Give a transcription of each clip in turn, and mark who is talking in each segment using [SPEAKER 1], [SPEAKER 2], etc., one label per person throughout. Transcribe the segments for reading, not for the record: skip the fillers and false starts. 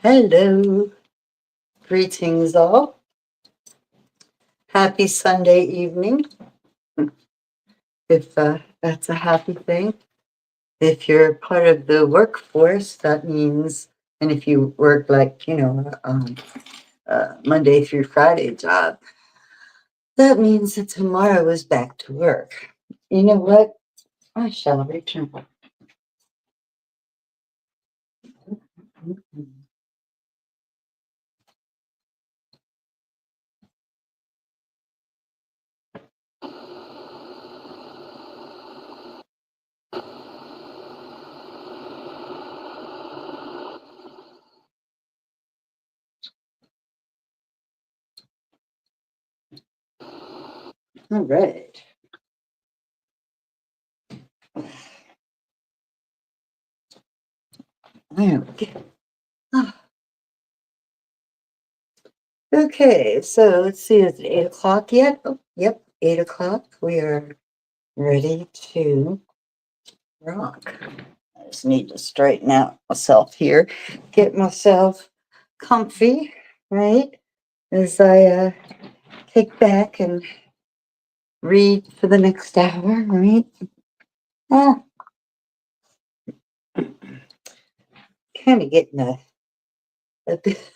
[SPEAKER 1] Hello, greetings all. Happy Sunday evening, if that's a happy thing. If you're part of the workforce, that means, and if you work like, Monday through Friday job, that means that tomorrow is back to work. You know what? I shall return. All right. There we go. Okay, so let's see, is it 8 o'clock yet? Oh, yep, 8 o'clock. We are ready to rock. I just need to straighten out myself here, get myself comfy, right? As I kick back and read for the next hour, right? Ah, kind of getting a bit,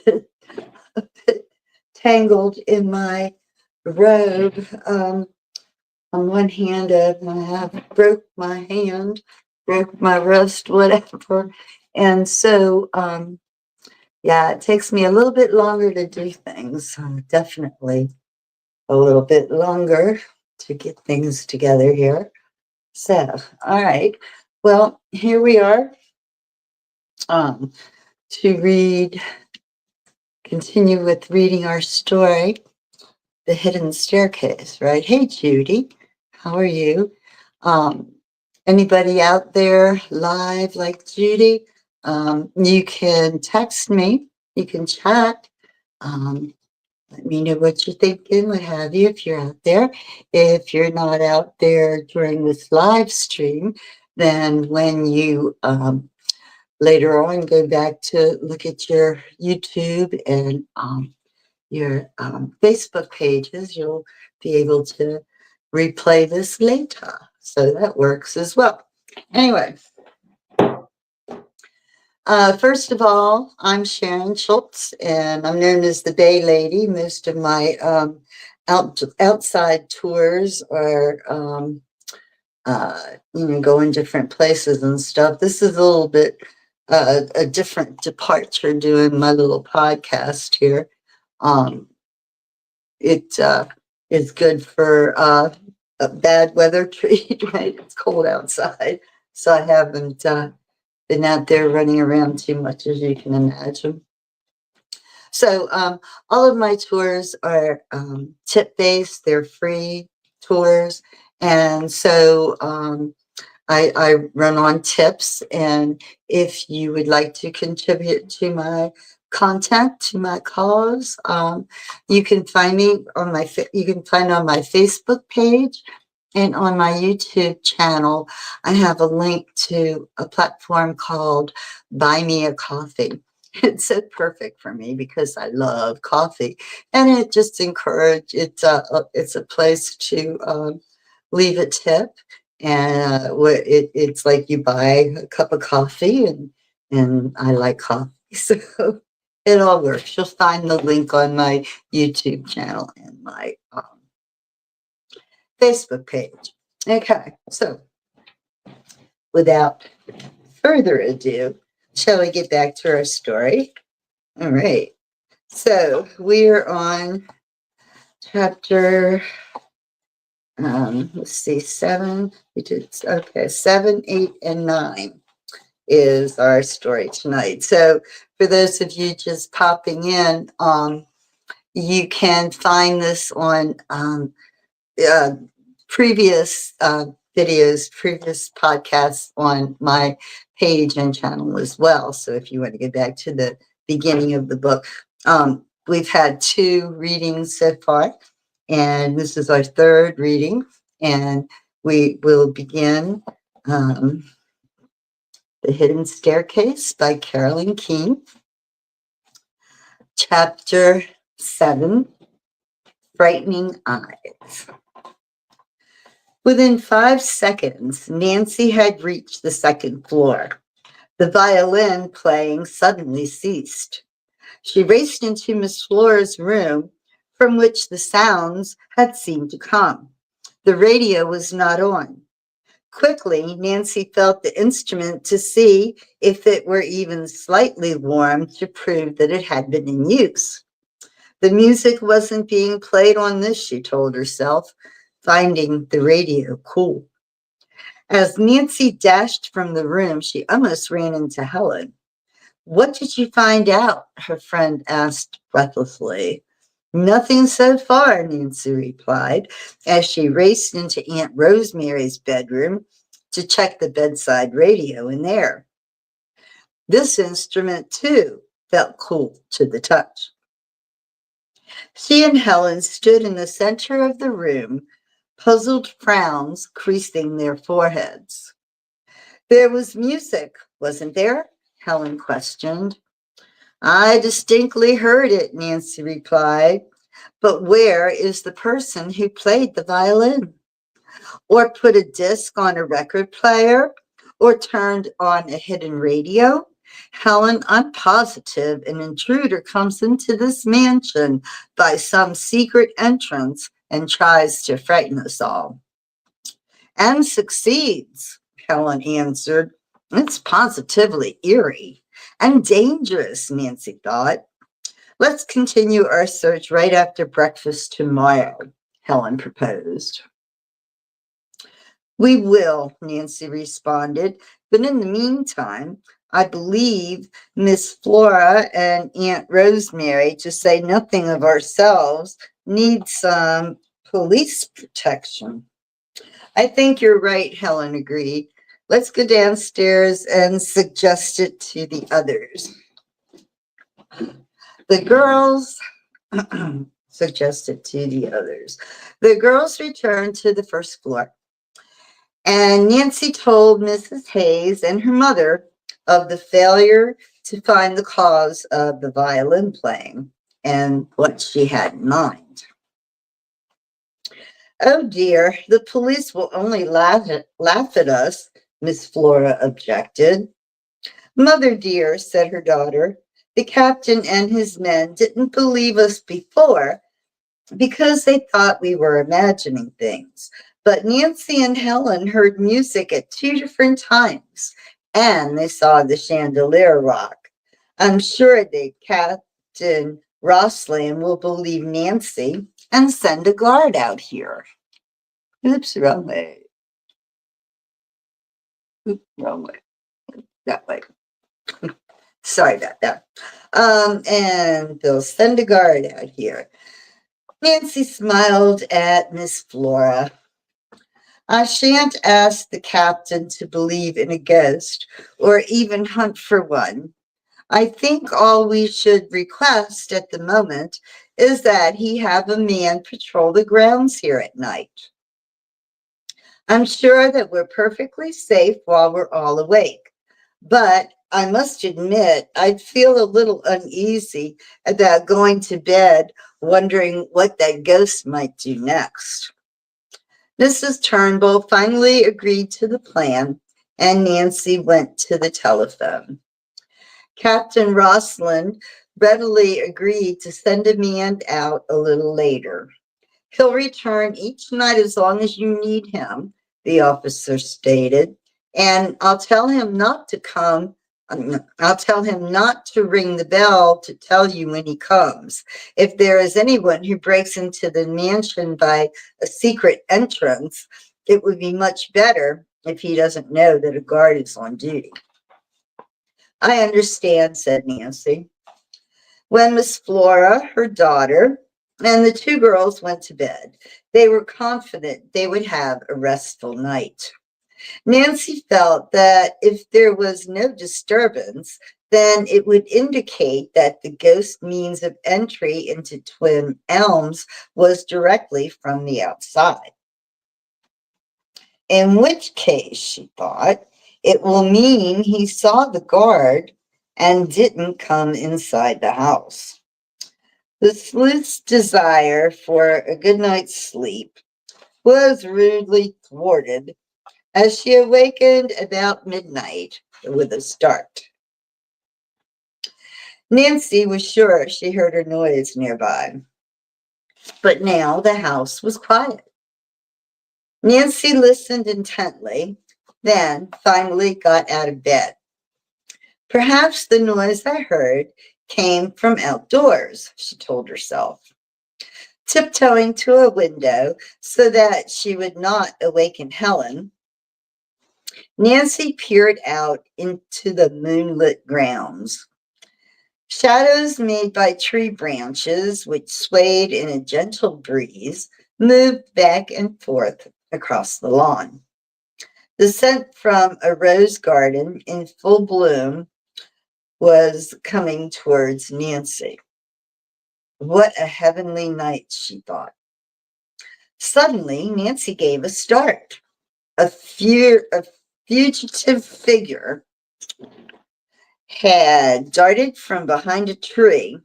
[SPEAKER 1] a bit tangled in my robe. On one hand, I have broke my hand, broke my wrist, whatever. And so, yeah, it takes me a little bit longer to do things. Definitely a little bit longer to get things together here. So, all right. Well, here we are um, to continue with reading our story, The Hidden Staircase, right? Hey, Judy, how are you? Um, Anybody out there live like Judy? You can text me, you can chat. Um, Let me know what you're thinking, what have you, if you're out there. If you're not out there during this live stream, then when you later on go back to look at your YouTube and your Facebook pages, you'll be able to replay this later. So that works as well. Anyway, first of all, I'm Sharon Schultz, and I'm known as the Bay Lady. Most of my outside tours are, going different places and stuff. This is a little bit a different departure doing my little podcast here. Um, it is good for a bad weather treat, right? It's cold outside, so I haven't been out there running around too much, as you can imagine. So all of my tours are tip based. They're free tours, and so I run on tips. And if you would like to contribute to my content, to my cause, you can find me on you can find on my Facebook page and on my YouTube channel. I have a link to a platform called Buy Me a Coffee. It's so perfect for me because I love coffee, and it just it's a place to leave a tip, and it's like you buy a cup of coffee, and I like coffee, so it all works. You'll find the link on my YouTube channel and my Facebook page. Okay, so without further ado, shall we get back to our story? All right. So we're on chapter, let's see, seven. We did, okay, 7, 8, and 9 is our story tonight. So for those of you just popping in, you can find this on uh, previous videos, previous podcasts on my page and channel as well. So if you want to get back to the beginning of the book, we've had 2 readings so far, and this is our 3rd reading, and we will begin The Hidden Staircase by Carolyn Keene. Chapter 7, Frightening Eyes. Within 5 seconds, Nancy had reached the second floor. The violin playing suddenly ceased. She raced into Miss Flora's room, from which the sounds had seemed to come. The radio was not on. Quickly, Nancy felt the instrument to see if it were even slightly warm to prove that it had been in use. The music wasn't being played on this, she told herself, finding the radio cool. As Nancy dashed from the room, she almost ran into Helen. "What did you find out?" her friend asked breathlessly. "Nothing so far," Nancy replied, as she raced into Aunt Rosemary's bedroom to check the bedside radio in there. This instrument, too, felt cool to the touch. She and Helen stood in the center of the room, puzzled frowns creasing their foreheads. "There was music, wasn't there?" Helen questioned. "I distinctly heard it," Nancy replied. "But where is the person who played the violin? Or put a disc on a record player? Or turned on a hidden radio? Helen, I'm positive an intruder comes into this mansion by some secret entrance and tries to frighten us all." "And succeeds," Helen answered. "It's positively eerie and dangerous," Nancy thought. "Let's continue our search right after breakfast tomorrow," Helen proposed. "We will," Nancy responded. "But in the meantime, I believe Miss Flora and Aunt Rosemary, to say nothing of ourselves, need some police protection." "I think you're right," Helen agreed. "Let's go downstairs and suggest it to the others." The girls suggested to the others. The girls returned to the first floor, and Nancy told Mrs. Hayes and her mother of the failure to find the cause of the violin playing and what she had in mind. "Oh dear, the police will only laugh at us," Miss Flora objected. "Mother dear," said her daughter, "the captain and his men didn't believe us before because they thought we were imagining things. But Nancy and Helen heard music at 2 different times, and they saw the chandelier rock. I'm sure that Captain Rosslyn will believe Nancy and send a guard out here." Oops, wrong way. Oops, wrong way. That way. Sorry about that. And they'll send a guard out here. Nancy smiled at Miss Flora. "I shan't ask the captain to believe in a ghost or even hunt for one. I think all we should request at the moment is that he have a man patrol the grounds here at night. I'm sure that we're perfectly safe while we're all awake. But I must admit, I'd feel a little uneasy about going to bed wondering what that ghost might do next." Mrs. Turnbull finally agreed to the plan, and Nancy went to the telephone. Captain Rosslyn readily agreed to send a man out a little later. "He'll return each night as long as you need him," the officer stated, "and I'll tell him not to come. I'll tell him not to ring the bell to tell you when he comes. If there is anyone who breaks into the mansion by a secret entrance, it would be much better if he doesn't know that a guard is on duty." "I understand," said Nancy. When Miss Flora, her daughter, and the 2 girls went to bed, they were confident they would have a restful night. Nancy felt that if there was no disturbance, then it would indicate that the ghost means of entry into Twin Elms was directly from the outside. In which case, she thought, it will mean he saw the guard and didn't come inside the house. The sleuth's desire for a good night's sleep was rudely thwarted as she awakened about midnight with a start. Nancy was sure she heard a noise nearby, but now the house was quiet. Nancy listened intently, then finally got out of bed. Perhaps the noise I heard came from outdoors, she told herself. Tiptoeing to a window so that she would not awaken Helen, Nancy peered out into the moonlit grounds. Shadows made by tree branches, which swayed in a gentle breeze, moved back and forth across the lawn. The scent from a rose garden in full bloom was coming towards Nancy. What a heavenly night, she thought. Suddenly, Nancy gave a start. A fugitive figure had darted from behind a tree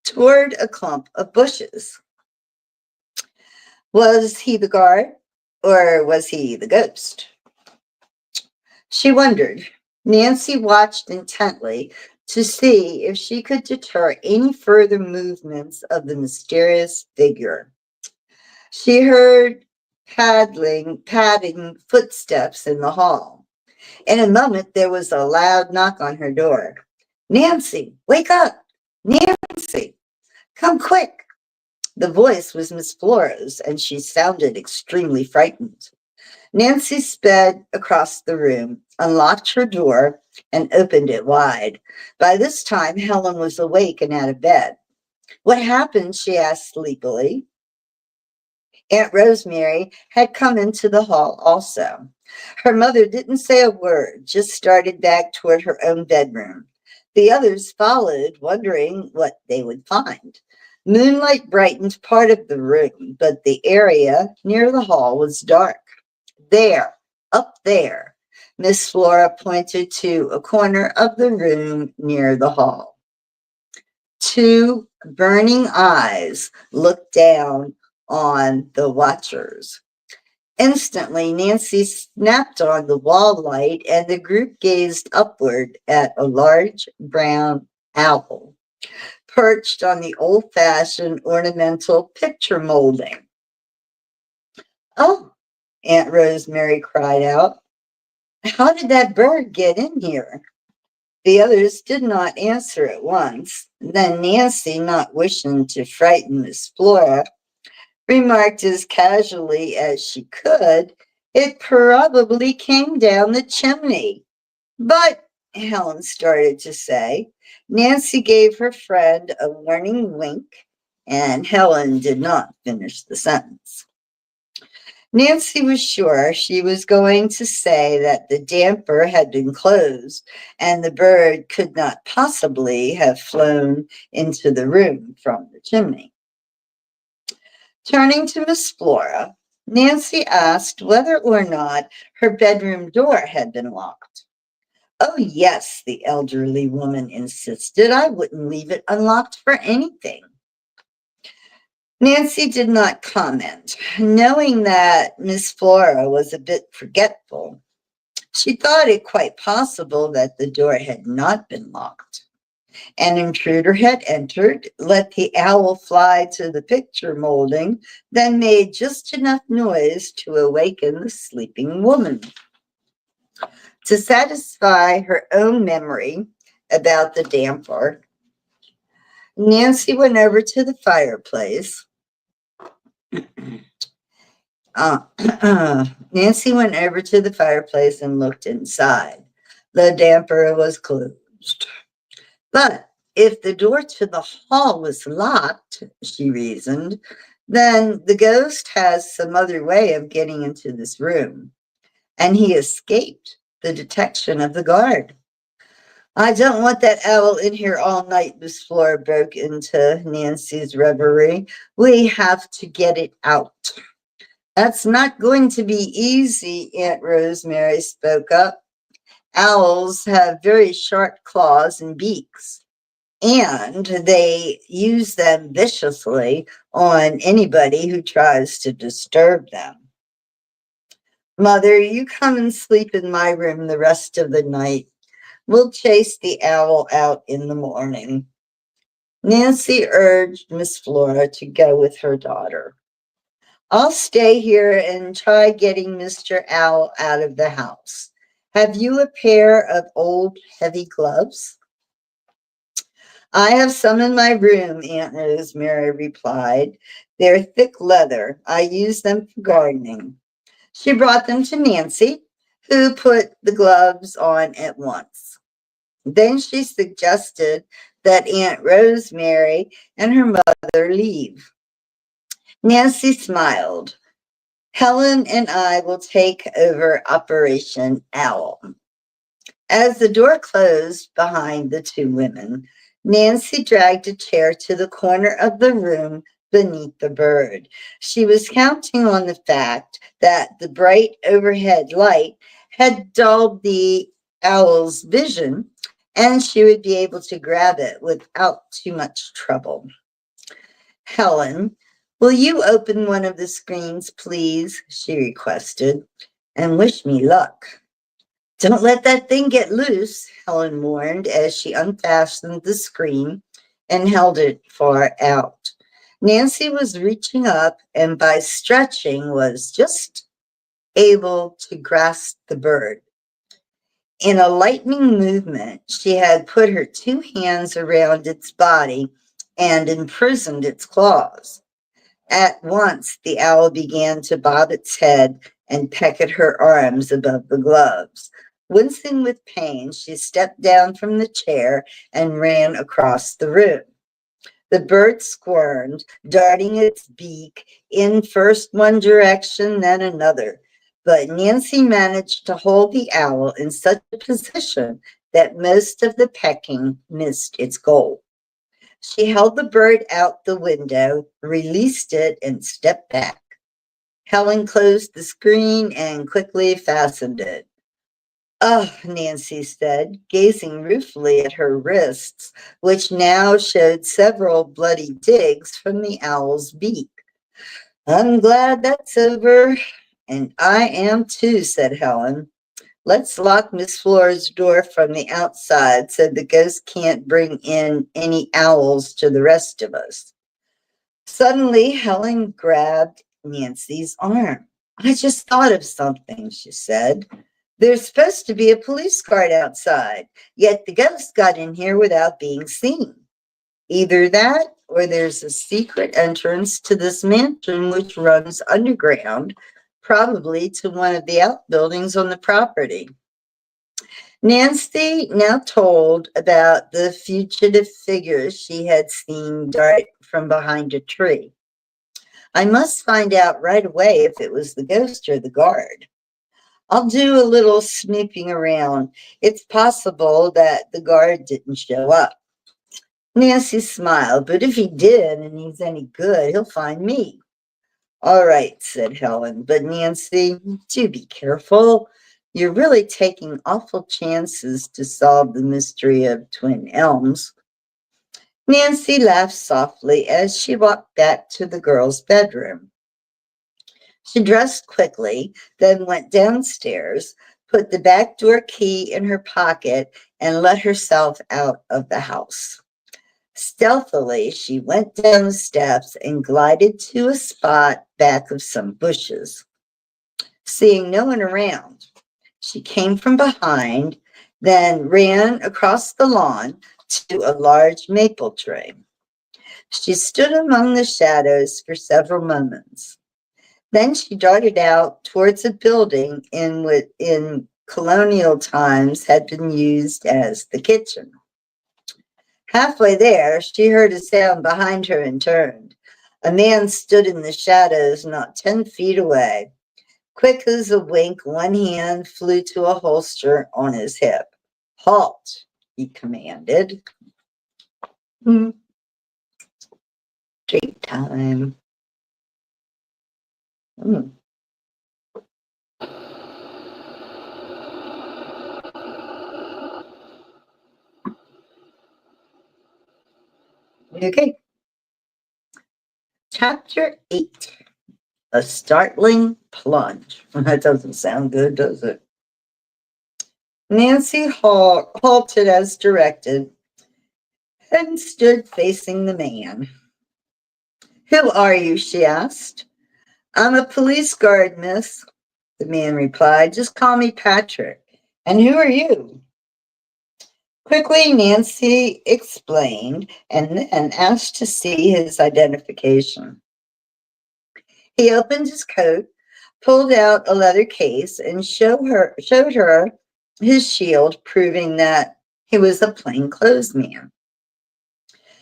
[SPEAKER 1] toward a clump of bushes. Was he the guard, or was he the ghost? She wondered. Nancy watched intently to see if she could deter any further movements of the mysterious figure. She heard padding footsteps in the hall. In a moment, there was a loud knock on her door. Nancy, wake up! Nancy, come quick! The voice was Miss Flora's, and she sounded extremely frightened. Nancy sped across the room, unlocked her door, and opened it wide. By this time, Helen was awake and out of bed. What happened? She asked sleepily. Aunt Rosemary had come into the hall also. Her mother didn't say a word, just started back toward her own bedroom. The others followed, wondering what they would find. Moonlight brightened part of the room, but the area near the hall was dark. There, up there, Miss Flora pointed to a corner of the room near the hall. Two burning eyes looked down on the watchers. Instantly, Nancy snapped on the wall light, and the group gazed upward at a large brown owl perched on the old-fashioned ornamental picture molding. Oh, Aunt Rosemary cried out. How did that bird get in here? The others did not answer at once. Then Nancy, not wishing to frighten Miss Flora, remarked as casually as she could, it probably came down the chimney. But, Helen started to say, Nancy gave her friend a warning wink, and Helen did not finish the sentence. Nancy was sure she was going to say that the damper had been closed and the bird could not possibly have flown into the room from the chimney. Turning to Miss Flora, Nancy asked whether or not her bedroom door had been locked. Oh, yes, the elderly woman insisted. I wouldn't leave it unlocked for anything. Nancy did not comment, knowing that Miss Flora was a bit forgetful. She thought it quite possible that the door had not been locked. An intruder had entered, let the owl fly to the picture molding, then made just enough noise to awaken the sleeping woman. To satisfy her own memory about the damper, Nancy went over to the fireplace. Nancy went over to the fireplace and looked inside. The damper was closed. But if the door to the hall was locked, she reasoned, then the ghost has some other way of getting into this room. And he escaped the detection of the guard. I don't want that owl in here all night, Miss Flora broke into Nancy's reverie. We have to get it out. That's not going to be easy, Aunt Rosemary spoke up. Owls have very sharp claws and beaks. and they use them viciously on anybody who tries to disturb them. Mother, you come and sleep in my room the rest of the night. We'll chase the owl out in the morning. Nancy urged Miss Flora to go with her daughter. I'll stay here and try getting Mr. Owl out of the house. Have you a pair of old heavy gloves? I have some in my room, Aunt Rosemary replied. They're thick leather. I use them for gardening. She brought them to Nancy, who put the gloves on at once. Then she suggested that Aunt Rosemary and her mother leave. Nancy smiled. Helen and I will take over Operation Owl. As the door closed behind the two women, Nancy dragged a chair to the corner of the room beneath the bird. She was counting on the fact that the bright overhead light had dulled the owl's vision, and she would be able to grab it without too much trouble. Helen, will you open one of the screens, please? She requested, and wish me luck. Don't let that thing get loose, Helen warned as she unfastened the screen and held it far out. Nancy was reaching up and by stretching was just able to grasp the bird. In a lightning movement, she had put her two hands around its body and imprisoned its claws. At once, the owl began to bob its head and peck at her arms above the gloves. Wincing with pain, she stepped down from the chair and ran across the room. The bird squirmed, darting its beak in first one direction, then another. But Nancy managed to hold the owl in such a position that most of the pecking missed its goal. She held the bird out the window, released it, and stepped back. Helen closed the screen and quickly fastened it. Oh, Nancy said, gazing ruefully at her wrists, which now showed several bloody digs from the owl's beak. I'm glad that's over. And I am too, said Helen. Let's lock Miss Flora's door from the outside so the ghost can't bring in any owls to the rest of us. Suddenly, Helen grabbed Nancy's arm. I just thought of something, she said. There's supposed to be a police guard outside, yet the ghost got in here without being seen. Either that, or there's a secret entrance to this mansion which runs underground, probably to one of the outbuildings on the property. Nancy now told about the fugitive figure she had seen dart from behind a tree. I must find out right away if it was the ghost or the guard. I'll do a little snooping around. It's possible that the guard didn't show up. Nancy smiled, but if he did and he's any good, he'll find me. All right, said Helen, but Nancy, do be careful. You're really taking awful chances to solve the mystery of Twin Elms. Nancy laughed softly as she walked back to the girls' bedroom. She dressed quickly, then went downstairs, put the back door key in her pocket, and let herself out of the house. Stealthily, she went down the steps and glided to a spot back of some bushes. Seeing no one around, she came from behind, then ran across the lawn to a large maple tree. She stood among the shadows for several moments. Then she darted out towards a building in what in colonial times had been used as the kitchen. Halfway there, she heard a sound behind her and turned. A man stood in the shadows not 10 feet away. Quick as a wink, one hand flew to a holster on his hip. Halt, he commanded. Treat time. Mm. Okay. Chapter 8. A startling plunge. That doesn't sound good, does it? Nancy halted as directed and stood facing the man. Who are you? She asked. I'm a police guard, miss, the man replied. Just call me Patrick. And who are you? Quickly, Nancy explained and then asked to see his identification. He opened his coat, pulled out a leather case, and showed her his shield, proving that he was a plainclothes man.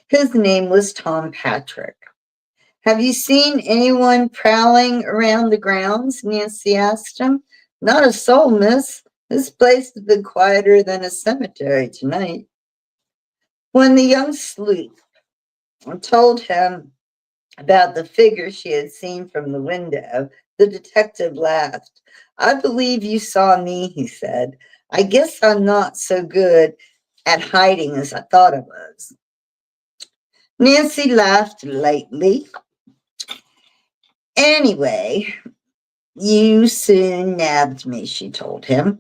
[SPEAKER 1] His name was Tom Patrick. Have you seen anyone prowling around the grounds? Nancy asked him. Not a soul, miss. This place has been quieter than a cemetery tonight. When the young sleuth told him about the figure she had seen from the window, the detective laughed. I believe you saw me, he said. I guess I'm not so good at hiding as I thought I was. Nancy laughed lightly. Anyway, you soon nabbed me, she told him.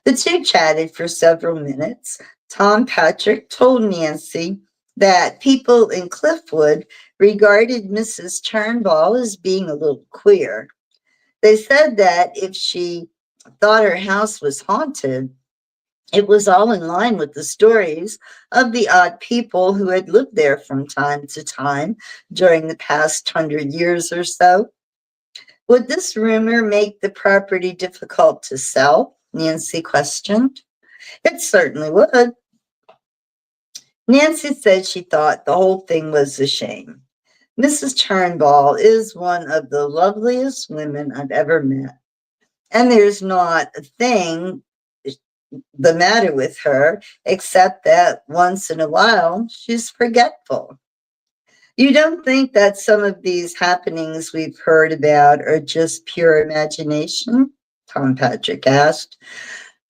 [SPEAKER 1] The two chatted for several minutes. Tom Patrick told Nancy that people in Cliffwood regarded Mrs. Turnbull as being a little queer. They said that if she thought her house was haunted, it was all in line with the stories of the odd people who had lived there from time to time during the past 100 years or so. Would this rumor make the property difficult to sell? Nancy questioned. It certainly would. Nancy said she thought the whole thing was a shame. Mrs. Turnbull is one of the loveliest women I've ever met, and there's not a thing the matter with her except that once in a while she's forgetful. You don't think that some of these happenings we've heard about are just pure imagination? Tom Patrick asked.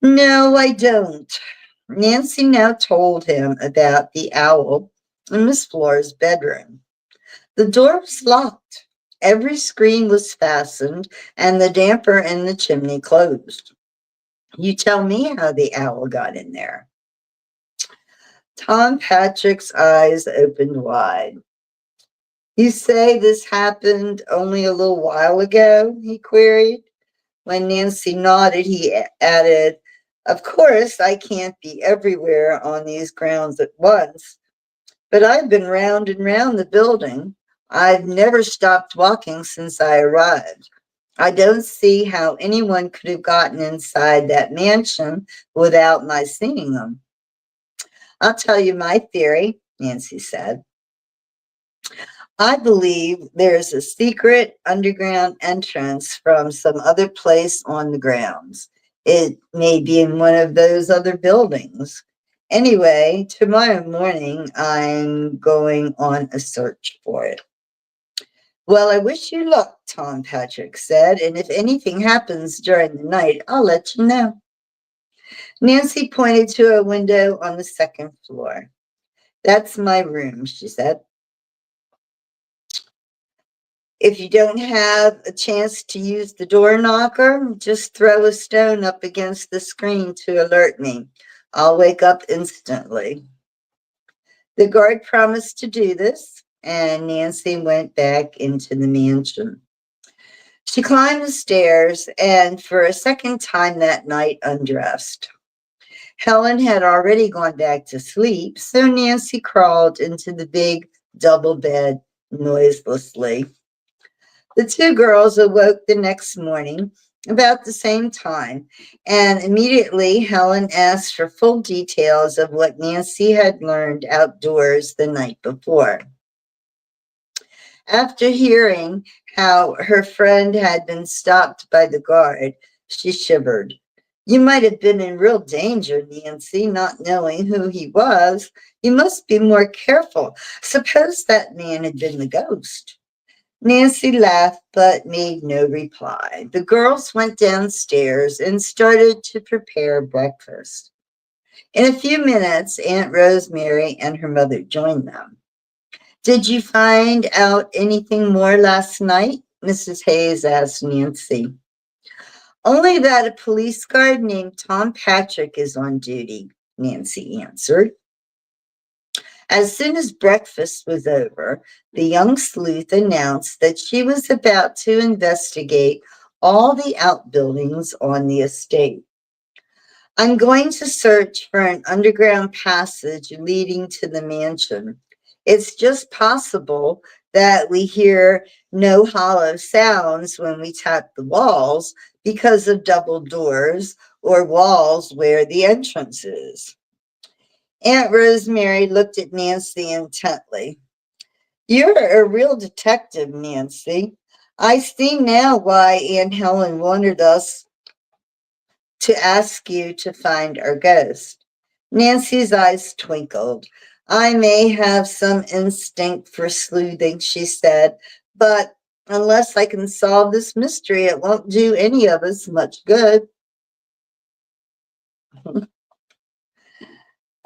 [SPEAKER 1] No, I don't. Nancy now told him about the owl in Miss Flora's bedroom. The door was locked. Every screen was fastened and the damper in the chimney closed. You tell me how the owl got in there. Tom Patrick's eyes opened wide. You say this happened only a little while ago? He queried. When Nancy nodded, he added, Of course, I can't be everywhere on these grounds at once, but I've been round and round the building. I've never stopped walking since I arrived. I don't see how anyone could have gotten inside that mansion without my seeing them. I'll tell you my theory, Nancy said. I believe there's a secret underground entrance from some other place on the grounds. It may be in one of those other buildings. Anyway, tomorrow morning I'm going on a search for it. Well, I wish you luck, Tom Patrick said, and if anything happens during the night, I'll let you know. Nancy pointed to a window on the second floor. That's my room, she said. If you don't have a chance to use the door knocker, just throw a stone up against the screen to alert me. I'll wake up instantly. The guard promised to do this, and Nancy went back into the mansion. She climbed the stairs and for a second time that night undressed. Helen had already gone back to sleep, so Nancy crawled into the big double bed noiselessly. The two girls awoke the next morning about the same time, and immediately Helen asked for full details of what Nancy had learned outdoors the night before. After hearing how her friend had been stopped by the guard, she shivered. You might have been in real danger, Nancy, not knowing who he was. You must be more careful. Suppose that man had been the ghost. Nancy laughed but made no reply. The girls went downstairs and started to prepare breakfast. In a few minutes, Aunt Rosemary and her mother joined them. Did you find out anything more last night? Mrs. Hayes asked Nancy. Only that a police guard named Tom Patrick is on duty, Nancy answered. As soon as breakfast was over, the young sleuth announced that she was about to investigate all the outbuildings on the estate. I'm going to search for an underground passage leading to the mansion. It's just possible that we hear no hollow sounds when we tap the walls because of double doors or walls where the entrance is. Aunt Rosemary looked at Nancy intently. You're a real detective, Nancy. I see now why Aunt Helen wanted us to ask you to find our ghost. Nancy's eyes twinkled. I may have some instinct for sleuthing, she said, but unless I can solve this mystery, it won't do any of us much good.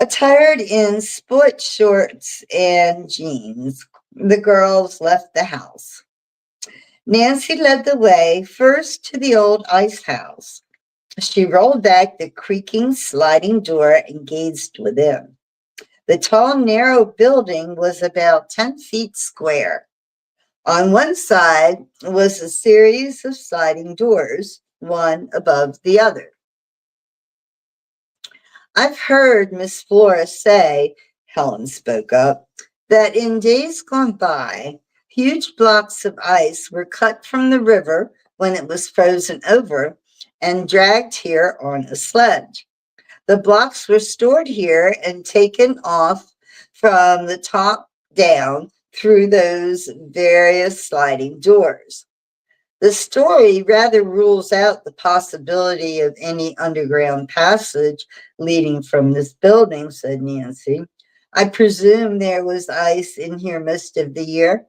[SPEAKER 1] Attired in sports shorts and jeans, the girls left the house. Nancy led the way first to the old ice house. She rolled back the creaking sliding door and gazed within. The tall, narrow building was about 10 feet square. On one side was a series of sliding doors, one above the other. I've heard Miss Flora say, Helen spoke up, that in days gone by, huge blocks of ice were cut from the river when it was frozen over and dragged here on a sledge. The blocks were stored here and taken off from the top down through those various sliding doors. The story rather rules out the possibility of any underground passage leading from this building, said Nancy. I presume there was ice in here most of the year.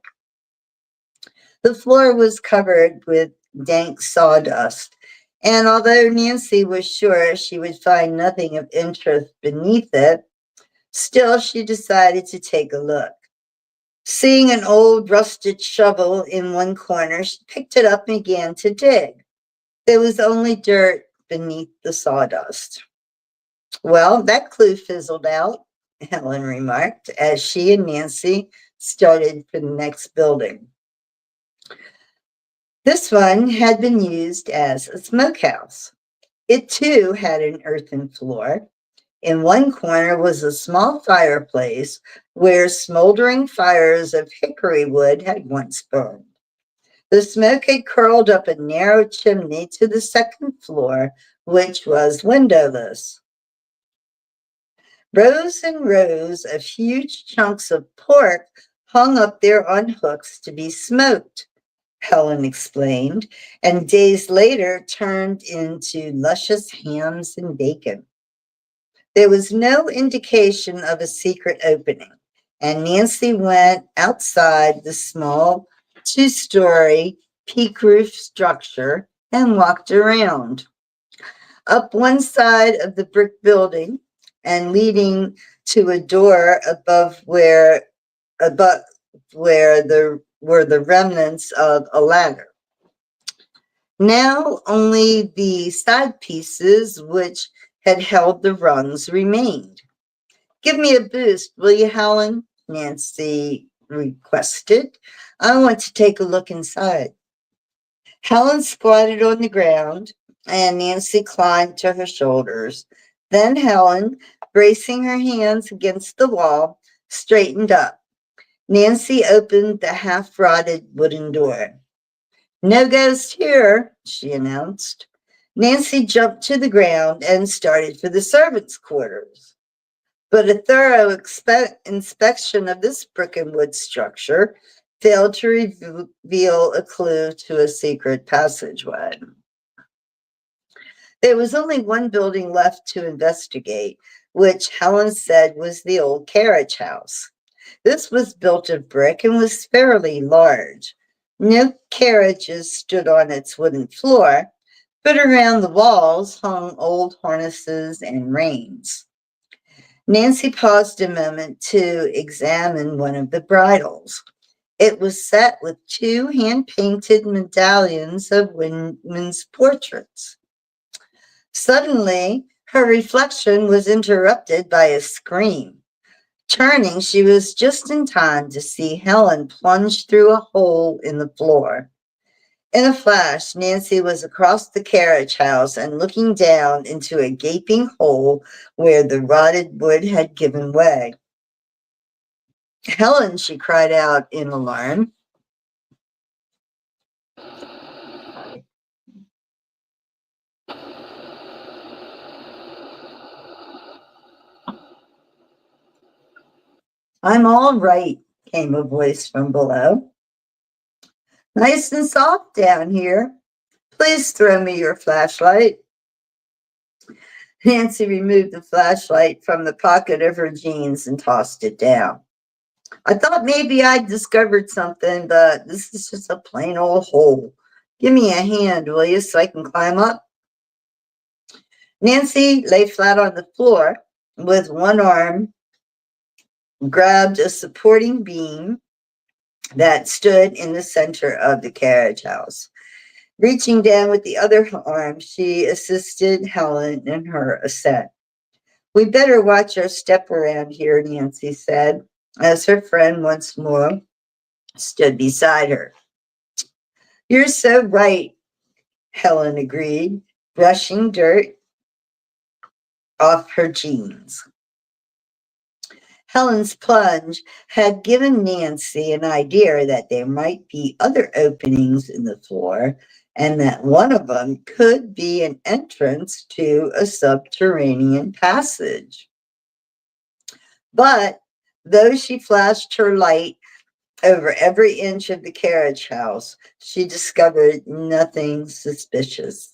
[SPEAKER 1] The floor was covered with dank sawdust, and although Nancy was sure she would find nothing of interest beneath it, still she decided to take a look. Seeing an old rusted shovel in one corner, she picked it up and began to dig. There was only dirt beneath the sawdust. Well, that clue fizzled out, Helen remarked, as she and Nancy started for the next building. This one had been used as a smokehouse. It too had an earthen floor. In one corner was a small fireplace where smoldering fires of hickory wood had once burned. The smoke had curled up a narrow chimney to the second floor, which was windowless. Rows and rows of huge chunks of pork hung up there on hooks to be smoked, Helen explained, and days later turned into luscious hams and bacon. There was no indication of a secret opening, and Nancy went outside the small two-story peak roof structure and walked around. Up one side of the brick building and leading to a door above where there were the remnants of a ladder. Now only the side pieces which had held the rungs remained. Give me a boost, will you, Helen? Nancy requested. I want to take a look inside. Helen squatted on the ground, and Nancy climbed to her shoulders. Then Helen, bracing her hands against the wall, straightened up. Nancy opened the half-rotted wooden door. No ghost here, she announced. Nancy jumped to the ground and started for the servants' quarters. But a thorough inspection of this brick and wood structure failed to reveal a clue to a secret passageway. There was only one building left to investigate, which Helen said was the old carriage house. This was built of brick and was fairly large. No carriages stood on its wooden floor, but around the walls hung old harnesses and reins. Nancy paused a moment to examine one of the bridles. It was set with two hand-painted medallions of women's portraits. Suddenly, her reflection was interrupted by a scream. Turning, she was just in time to see Helen plunge through a hole in the floor. In a flash, Nancy was across the carriage house and looking down into a gaping hole where the rotted wood had given way. Helen, she cried out in alarm. I'm all right, came a voice from below. Nice and soft down here. Please throw me your flashlight. Nancy removed the flashlight from the pocket of her jeans and tossed it down. I thought maybe I'd discovered something, but this is just a plain old hole. Give me a hand, will you, so I can climb up? Nancy lay flat on the floor with one arm, grabbed a supporting beam that stood in the center of the carriage house. Reaching down with the other arm, she assisted Helen in her ascent. We better watch our step around here, Nancy said, as her friend once more stood beside her. You're so right, Helen agreed, brushing dirt off her jeans. Helen's plunge had given Nancy an idea that there might be other openings in the floor and that one of them could be an entrance to a subterranean passage. But though she flashed her light over every inch of the carriage house, she discovered nothing suspicious.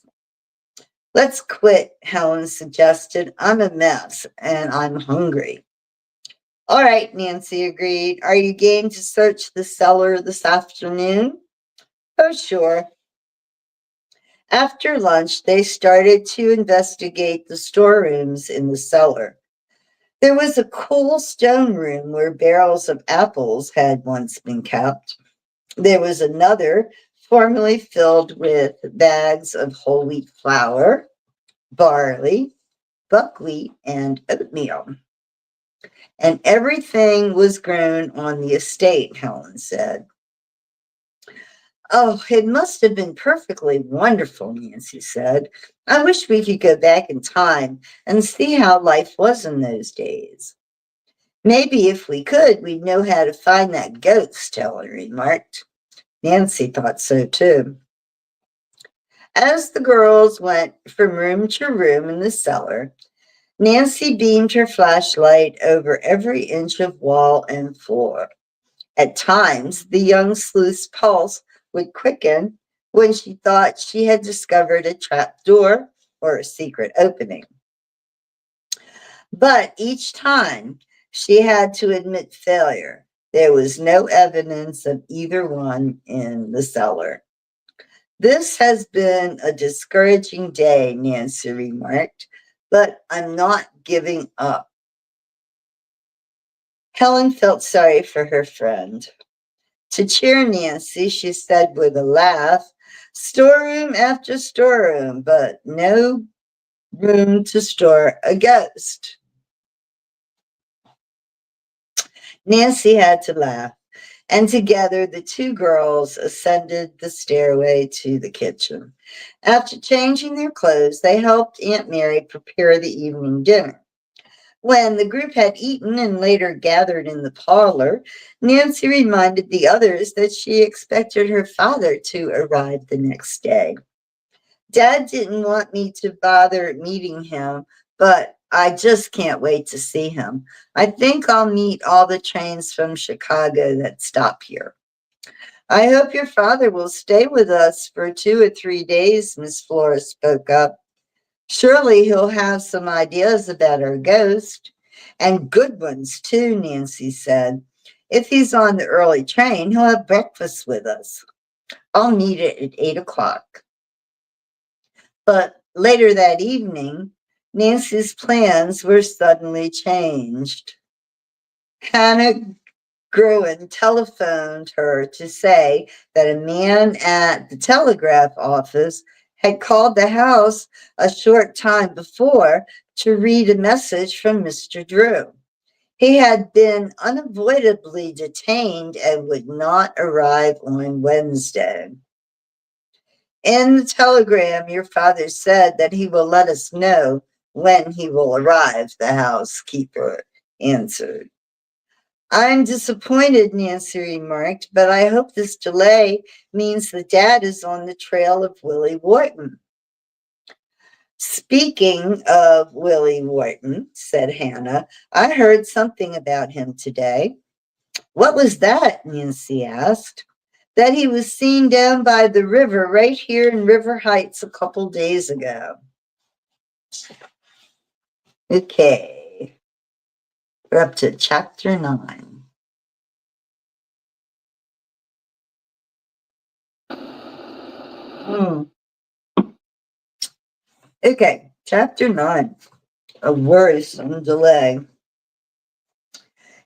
[SPEAKER 1] Let's quit, Helen suggested. I'm a mess and I'm hungry. All right, Nancy agreed. Are you game to search the cellar this afternoon? Oh, sure. After lunch, they started to investigate the storerooms in the cellar. There was a cool stone room where barrels of apples had once been kept. There was another formerly filled with bags of whole wheat flour, barley, buckwheat, and oatmeal. And everything was grown on the estate, Helen said. Oh, it must have been perfectly wonderful, Nancy said. I wish we could go back in time and see how life was in those days. Maybe if we could, we'd know how to find that ghost, Helen remarked. Nancy thought so too. As the girls went from room to room in the cellar, Nancy beamed her flashlight over every inch of wall and floor. At times, the young sleuth's pulse would quicken when she thought she had discovered a trap door or a secret opening. But each time, she had to admit failure. There was no evidence of either one in the cellar. This has been a discouraging day, Nancy remarked, but I'm not giving up. Helen felt sorry for her friend. To cheer Nancy, she said with a laugh, storeroom after storeroom, but no room to store a ghost. Nancy had to laugh, and together the two girls ascended the stairway to the kitchen. After changing their clothes, they helped Aunt Mary prepare the evening dinner. When the group had eaten and later gathered in the parlor, Nancy reminded the others that she expected her father to arrive the next day. Dad didn't want me to bother meeting him, but I just can't wait to see him. I think I'll meet all the trains from Chicago that stop here. I hope your father will stay with us for 2 or 3 days, Miss Flora spoke up. Surely he'll have some ideas about our ghost. And good ones, too, Nancy said. If he's on the early train, he'll have breakfast with us. I'll meet it at 8 o'clock. But later that evening, Nancy's plans were suddenly changed. Hannah Gruen telephoned her to say that a man at the telegraph office had called the house a short time before to read a message from Mr. Drew. He had been unavoidably detained and would not arrive on Wednesday. In the telegram, your father said that he will let us know when he will arrive, the housekeeper answered. I'm disappointed, Nancy remarked, but I hope this delay means that Dad is on the trail of Willie Wharton. Speaking of Willie Wharton, said Hannah, I heard something about him today. What was that? Nancy asked. That he was seen down by the river right here in River Heights a couple days ago. Okay, we're up to chapter 9. Okay, chapter 9. A worrisome delay.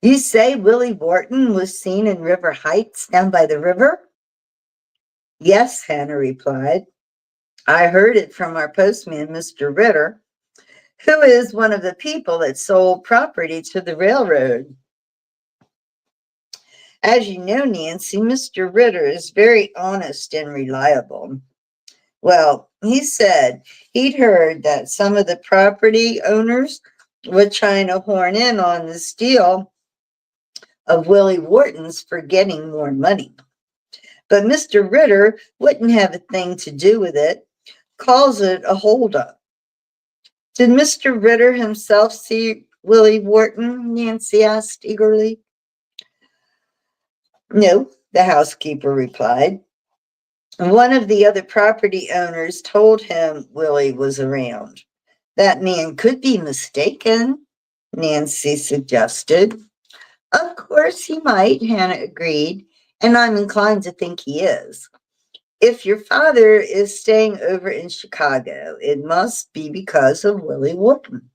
[SPEAKER 1] You say Willie Wharton was seen in River Heights down by the river? Yes, Hannah replied. I heard it from our postman, Mr. Ritter, who is one of the people that sold property to the railroad. As you know, Nancy, Mr. Ritter is very honest and reliable. Well, he said he'd heard that some of the property owners were trying to horn in on this deal of Willie Wharton's for getting more money. But Mr. Ritter wouldn't have a thing to do with it, calls it a holdup. Did Mr. Ritter himself see Willie Wharton? Nancy asked eagerly. No, the housekeeper replied. One of the other property owners told him Willie was around. That man could be mistaken, Nancy suggested. Of course he might, Hannah agreed, and I'm inclined to think he is. If your father is staying over in Chicago, it must be because of Willie Wharton.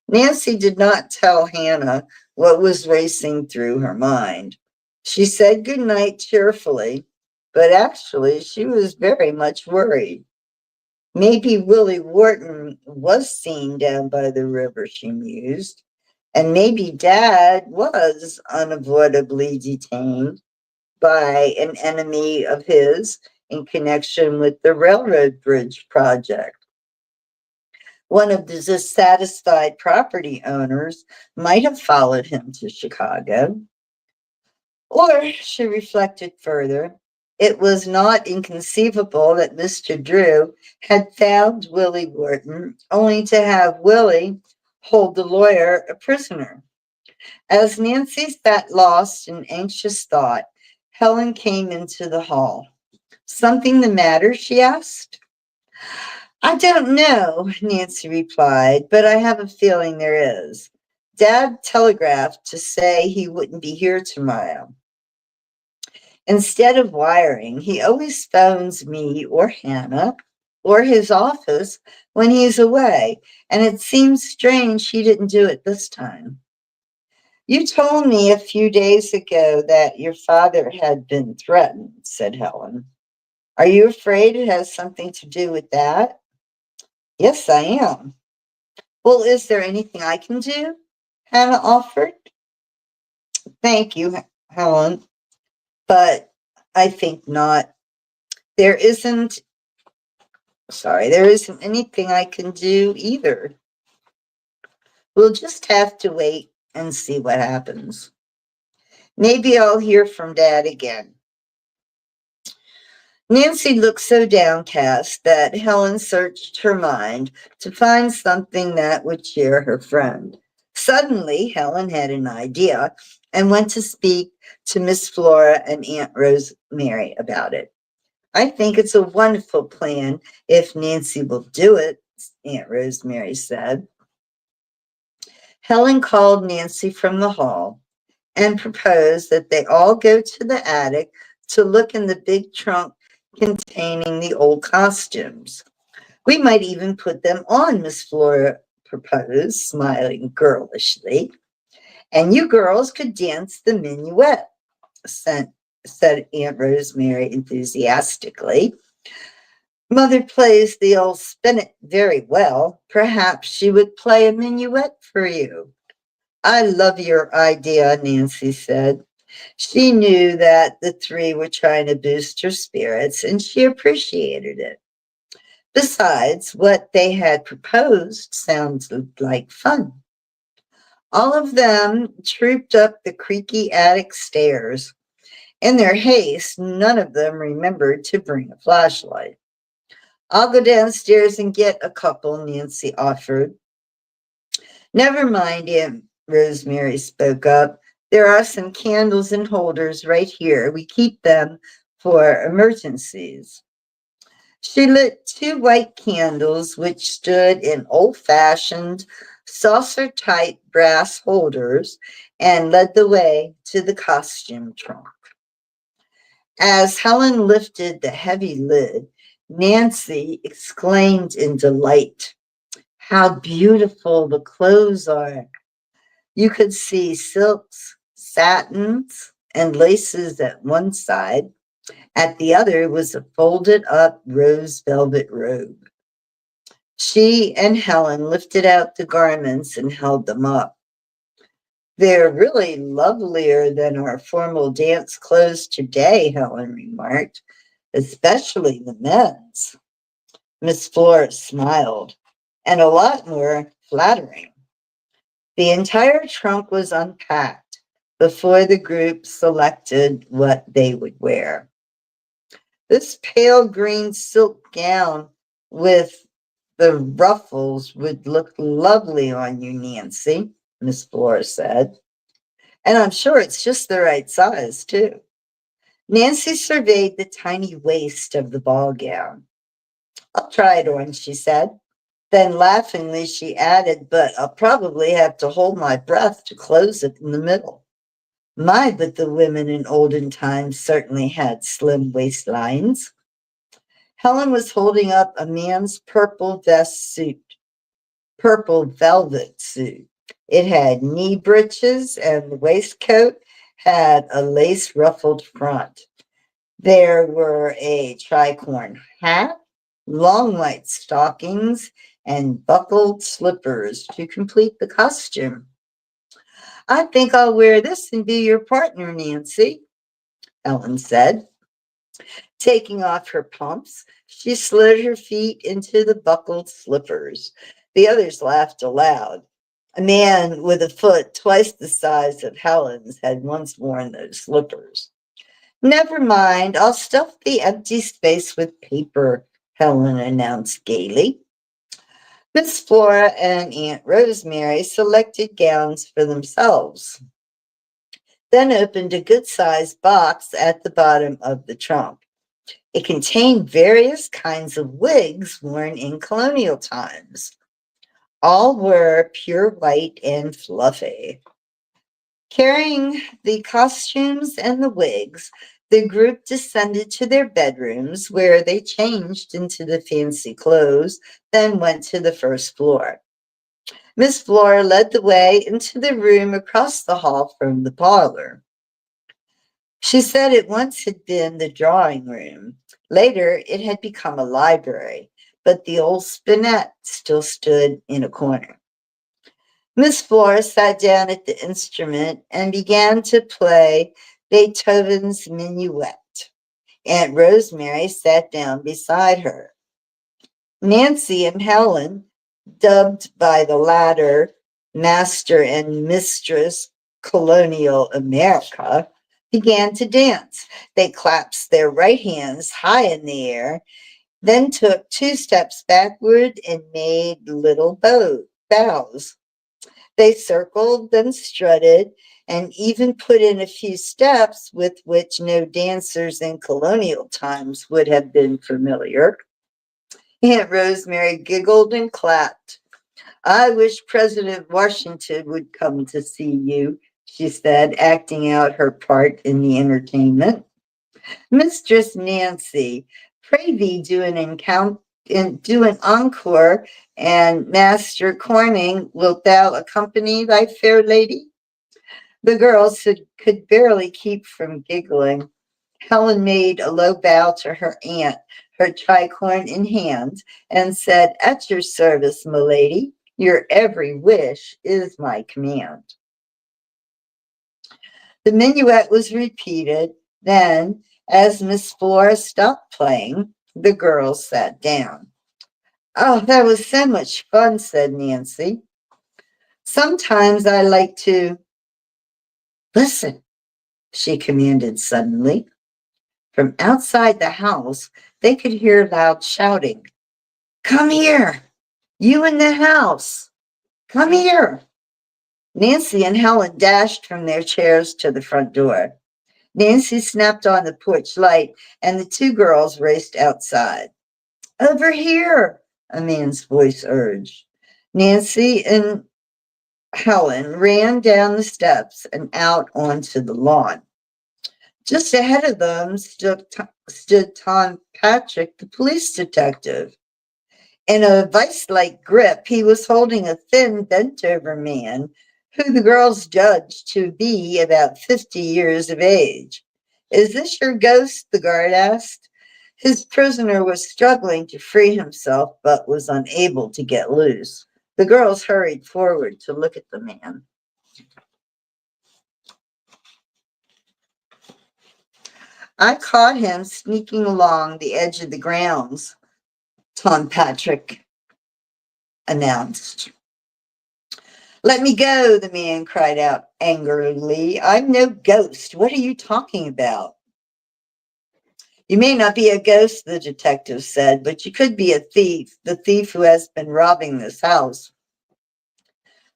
[SPEAKER 1] Nancy did not tell Hannah what was racing through her mind. She said good night cheerfully, but actually she was very much worried. Maybe Willie Wharton was seen down by the river, she mused, and maybe Dad was unavoidably detained by an enemy of his in connection with the railroad bridge project. One of the dissatisfied property owners might have followed him to Chicago. Or, she reflected further, it was not inconceivable that Mr. Drew had found Willie Wharton only to have Willie hold the lawyer a prisoner. As Nancy sat lost in anxious thought, Helen came into the hall. Something the matter? She asked. I don't know, Nancy replied, but I have a feeling there is. Dad telegraphed to say he wouldn't be here tomorrow. Instead of wiring, he always phones me or Hannah or his office when he's away, and it seems strange he didn't do it this time. You told me a few days ago that your father had been threatened, said Helen. Are you afraid it has something to do with that? Yes, I am. Well, is there anything I can do? Hannah offered. Thank you, Helen, but I think not. There isn't anything I can do either. We'll just have to wait and see what happens. Maybe I'll hear from Dad again. Nancy looked so downcast that Helen searched her mind to find something that would cheer her friend. Suddenly, Helen had an idea and went to speak to Miss Flora and Aunt Rosemary about it. I think it's a wonderful plan if Nancy will do it, Aunt Rosemary said. Helen called Nancy from the hall and proposed that they all go to the attic to look in the big trunk containing the old costumes. We might even put them on, Miss Flora proposed, smiling girlishly. And you girls could dance the minuet, said, said Aunt Rosemary enthusiastically. Mother plays the old spinet very well. Perhaps she would play a minuet for you. I love your idea, Nancy said. She knew that the three were trying to boost her spirits, and she appreciated it. Besides, what they had proposed sounded like fun. All of them trooped up the creaky attic stairs. In their haste, none of them remembered to bring a flashlight. I'll go downstairs and get a couple, Nancy offered. Never mind, Aunt Rosemary spoke up. There are some candles and holders right here. We keep them for emergencies. She lit two white candles, which stood in old-fashioned, saucer-type brass holders, and led the way to the costume trunk. As Helen lifted the heavy lid, Nancy exclaimed in delight, "How beautiful the clothes are! You could see silks, satins, and laces at one side. At the other was a folded up rose velvet robe." She and Helen lifted out the garments and held them up. "They're really lovelier than our formal dance clothes today," Helen remarked, "especially the men's." Miss Flora smiled, "and a lot more flattering." The entire trunk was unpacked before the group selected what they would wear. This pale green silk gown with the ruffles would look lovely on you, Nancy, Miss Flora said. And I'm sure it's just the right size, too. Nancy surveyed the tiny waist of the ball gown. "I'll try it on," she said. Then laughingly she added, "But I'll probably have to hold my breath to close it in the middle." My, but the women in olden times certainly had slim waistlines. Helen was holding up a man's purple velvet suit. It had knee breeches, and the waistcoat had a lace ruffled front. There were a tricorn hat, long white stockings, and buckled slippers to complete the costume. "I think I'll wear this and be your partner, Nancy," Ellen said. Taking off her pumps, she slid her feet into the buckled slippers. The others laughed aloud. A man with a foot twice the size of Helen's had once worn those slippers. "Never mind, I'll stuff the empty space with paper," Helen announced gaily. Miss Flora and Aunt Rosemary selected gowns for themselves, then opened a good-sized box at the bottom of the trunk. It contained various kinds of wigs worn in colonial times. All were pure white and fluffy. Carrying the costumes and the wigs, the group descended to their bedrooms where they changed into the fancy clothes, then went to the first floor. Miss Flora led the way into the room across the hall from the parlor. She said it once had been the drawing room. Later, it had become a library, but the old spinet still stood in a corner. Miss Flora sat down at the instrument and began to play Beethoven's Minuet. Aunt Rosemary sat down beside her. Nancy and Helen, dubbed by the latter Master and Mistress Colonial America, began to dance. They clasped their right hands high in the air, then took 2 steps backward and made little bows. They circled, then strutted, and even put in a few steps with which no dancers in colonial times would have been familiar. Aunt Rosemary giggled and clapped. "I wish President Washington would come to see you," she said, acting out her part in the entertainment. "Mistress Nancy, pray thee do an do an encore, and Master Corning, wilt thou accompany thy fair lady? The girls could barely keep from giggling. Helen made a low bow to her aunt, her tricorn in hand, and said, "At your service, milady. Your every wish is my command." The minuet was repeated. Then, as Miss Flora stopped playing, the girls sat down. "Oh, that was so much fun," said Nancy. "Sometimes I like to—" "Listen," she commanded suddenly. From outside the house, they could hear loud shouting. "Come here! You in the house! Come here!" Nancy and Helen dashed from their chairs to the front door. Nancy snapped on the porch light, and the two girls raced outside. "Over here," a man's voice urged. Nancy and Helen ran down the steps and out onto the lawn. Just ahead of them stood Tom Patrick, the police detective. In a vice-like grip, he was holding a thin, bent-over man who the girls judged to be about 50 years of age. "Is this your ghost?" the guard asked. His prisoner was struggling to free himself, but was unable to get loose. The girls hurried forward to look at the man. "I caught him sneaking along the edge of the grounds," Tom Patrick announced. "Let me go," the man cried out angrily. "I'm no ghost. What are you talking about?" "You may not be a ghost," the detective said, "but you could be a thief, the thief who has been robbing this house."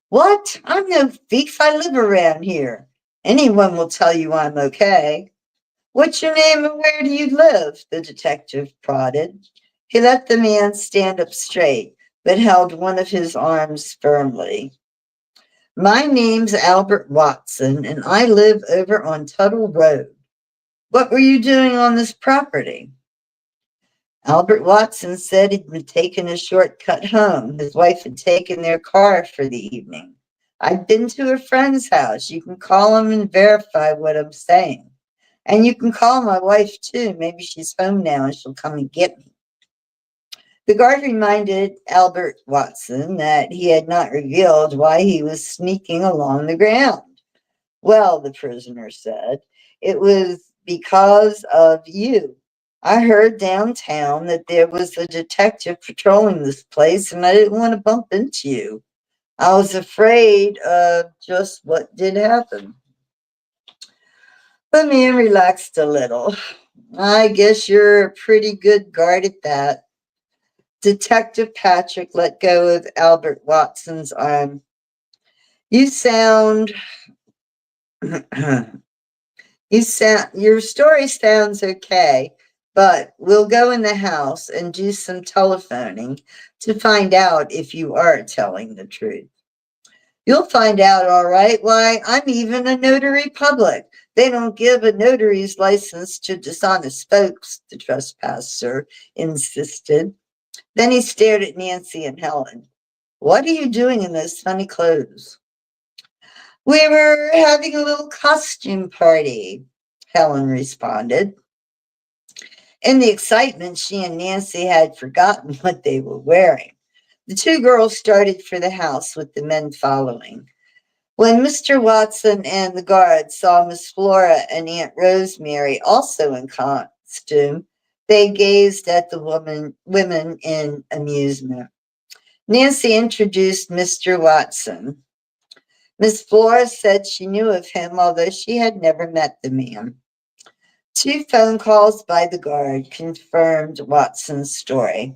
[SPEAKER 1] "What? I'm no thief. I live around here. Anyone will tell you I'm okay." "What's your name and where do you live?" the detective prodded. He let the man stand up straight, but held one of his arms firmly. "My name's Albert Watson, and I live over on Tuttle Road. What were you doing on this property?" Albert Watson said he'd been taking a shortcut home. His wife had taken their car for the evening. "I'd been to a friend's house. You can call him and verify what I'm saying. And you can call my wife, too. Maybe she's home now and she'll come and get me." The guard reminded Albert Watson that he had not revealed why he was sneaking along the ground. "Well," the prisoner said, "it was because of you. I heard downtown that there was a detective patrolling this place, and I didn't want to bump into you. I was afraid of just what did happen." The man relaxed a little. "I guess you're a pretty good guard at that." Detective Patrick let go of Albert Watson's arm. "You sound your story sounds okay, but we'll go in the house and do some telephoning to find out if you are telling the truth." "You'll find out all right. Why, I'm even a notary public. They don't give a notary's license to dishonest folks," the trespasser insisted. Then he stared at Nancy and Helen. "What are you doing in those funny clothes?" "We were having a little costume party," Helen responded. In the excitement, she and Nancy had forgotten what they were wearing. The two girls started for the house with the men following. When Mr. Watson and the guard saw Miss Flora and Aunt Rosemary also in costume, they gazed at the women in amusement. Nancy introduced Mr. Watson. Miss Flora said she knew of him, although she had never met the man. Two phone calls by the guard confirmed Watson's story.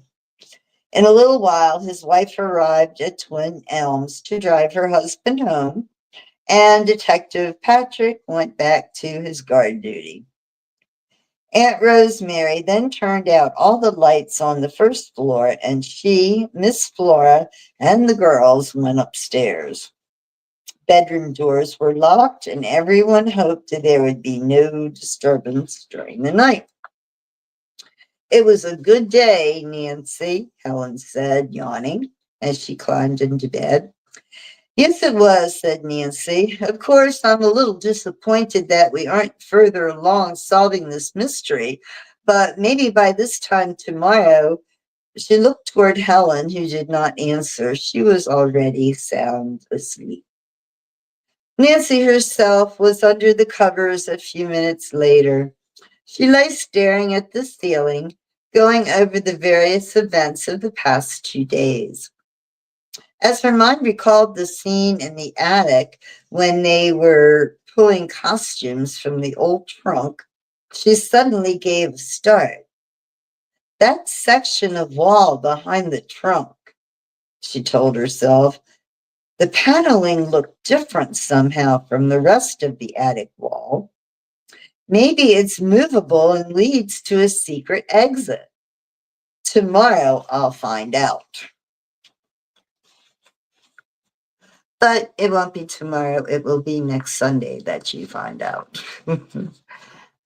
[SPEAKER 1] In a little while, his wife arrived at Twin Elms to drive her husband home, and Detective Patrick went back to his guard duty. Aunt Rosemary then turned out all the lights on the first floor, and she, Miss Flora, and the girls went upstairs. Bedroom doors were locked, and everyone hoped that there would be no disturbance during the night. It was a good day, Nancy, Helen said, yawning, as she climbed into bed. Yes, it was, said Nancy. Of course, I'm a little disappointed that we aren't further along solving this mystery, but maybe by this time tomorrow. She looked toward Helen, who did not answer. She was already sound asleep. Nancy herself was under the covers a few minutes later. She lay staring at the ceiling, going over the various events of the past 2 days. As her mind recalled the scene in the attic when they were pulling costumes from the old trunk, she suddenly gave a start. That section of wall behind the trunk, she told herself, the paneling looked different somehow from the rest of the attic wall. Maybe it's movable and leads to a secret exit. Tomorrow I'll find out. But it won't be tomorrow. It will be next Sunday that you find out.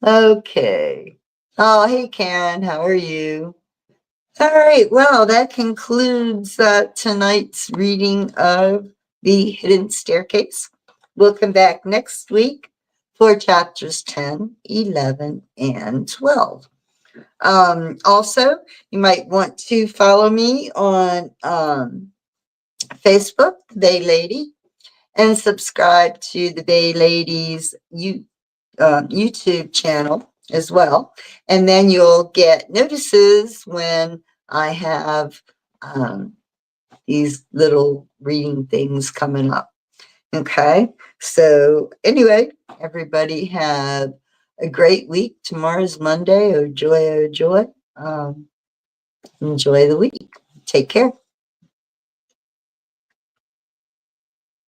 [SPEAKER 1] Okay. Oh, hey, Karen. How are you? All right. Well, that concludes tonight's reading of The Hidden Staircase. We'll come back next week for chapters 10, 11, and 12. Also, you might want to follow me on Facebook, The Bay Lady, and subscribe to the Bay Lady's YouTube channel as well. And then you'll get notices when I have these little reading things coming up. Okay. So anyway, everybody have a great week. Tomorrow's Monday. Oh joy, oh joy. Enjoy the week. Take care.